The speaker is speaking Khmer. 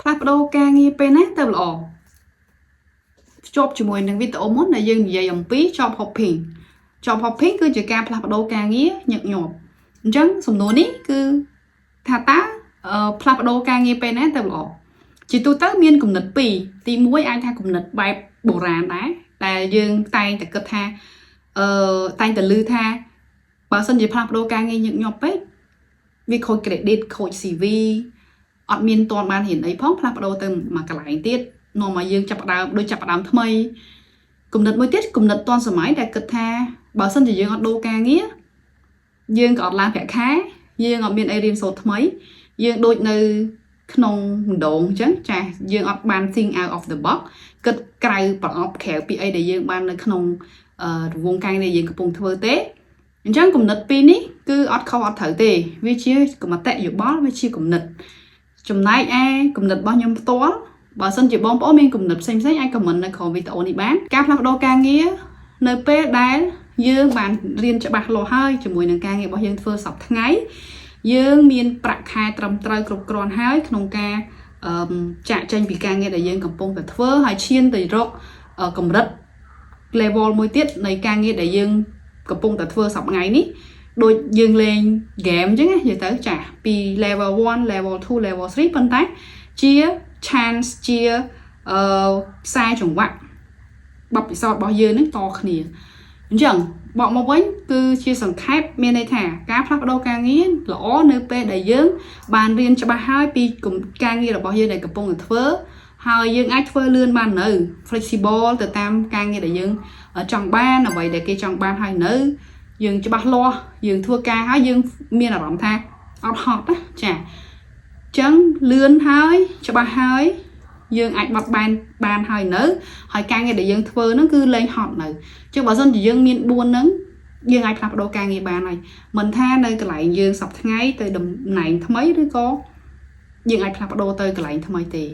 ផ្លាស់ប្ដូរការងារពេលណាទៅល្អជាប់ជាមួយនឹងវីដេអូមុនដែលយើងនិយាយអំពី job hopping job hopping គឺជាការផ្លាស់ប្ដូរការងារញឹកញាប់អញ្ចឹងសំណួរនេះគឺថាតើផ្លាស់ប្ដូរការងារពេលណាទៅល្អជាទូទៅមានគំនិតពីរទី1អាចថាគំនិតបែបបុរាណដែរតែយើងតែងតែគិតថាតែងតែឮថាបើសិនជាផ្លាស់ប្ដូរការងារញឹកញាប់ពេកវាខូច credit ខូច CV អត់មានទាន់បានរៀនអីផងផ្លាស់ប្ដូរទៅមកកន្លែងទៀតនាំមកយើងចាប់ផ្ដើមថ្មីគំនិតមួយទៀតគំនិតទាន់សម័យដែលគិតថាបើសិនជាយើងអត់ដូរការងារយើងក៏អត់ឡើងប្រាក់ខែយើងអត់មានអីរៀនសូត្រថ្មីយើងដូចនៅក្នុងម្ដងអញ្ចឹងចាយើងអត់បាន think out of the box គិតក្រៅប្រអប់ក្រៅពីអីដែលយើងបាននៅក្នុងរង្វង់ការងារដែលយើងកំពុងធ្វើទេអញ្ចឹងគំនិតពីរនេះគឺអត់ខុសអត់ត្រូវទេវាជាគំនិតយោបល់វាជាគំនិតចំណែកឯគំនិតរបស់ខ្ញុំផ្ទាល់បើសិនជាបងប្អូនមានគំនិតផ្សេងៗអាច comment នៅក្រោមវីដេអូនេះបានការផ្លាស់ប្ដូរការងារនៅពេលដែលយើងបានរៀនច្បាស់លាស់ហើយជាមួយនឹងការងាររបស់យើងធ្វើសប្តាហ៍ថ្ងៃយើងមានប្រាក់ខែត្រឹមត្រូវគ្រប់គ្រាន់ហើយក្នុងការចាក់ចេញពីការងារដែលយើងកំពុងតែធ្វើហើយឈានទៅរកកម្រិត level មួយទៀតនៃការងារដែលយើងកំពុងតែធ្វើសប្តាហ៍ថ្ងៃនេះដូចយើងលេង game អញ្ចឹងនិយាយទៅចាពី level 1 level 2 level 3ប៉ុន្តែជា chance ជាខ្សែចង្វាក់បទពិសោធន៍របស់យើងនឹងតគ្នាអញ្ចឹងបកមកវិញគឺជាសង្ខេបមានន័យថាការផ្លាស់ប្ដូរការងារល្អនៅពេលដែលយើងបានរៀនច្បាស់ហើយពីការងាររបស់យើងដែលកំពុងតែធ្វើហើយយើងអាចធ្វើលឿនបាននៅ flexible ទៅតាមការងារដែលយើងចង់បានអ្វីដែលគេចង់បានហើយនៅយើងច្បាស់លាស់យើងធ្វើការហើយយើងមានអារម្មណ៍ថាអត់ហត់ណាចាអញ្ចឹងលឿនហើយច្បាស់ហើយយើងអាចបត់បែនបានហើយនៅហើយការងារដែលយើងធ្វើហ្នឹងគឺលែងហត់នៅអញ្ចឹងបើសិនជាយើងមាន4ហ្នឹងយើងអាចផ្លាស់ប្ដូរការងារបានហើយមិនថានៅកន្លែងយើងសប្តាហ៍ថ្ងៃទៅតំណែងថ្មីឬក៏យើងអាចផ្លាស់ប្ដូរទៅកន្លែងថ្មីទេ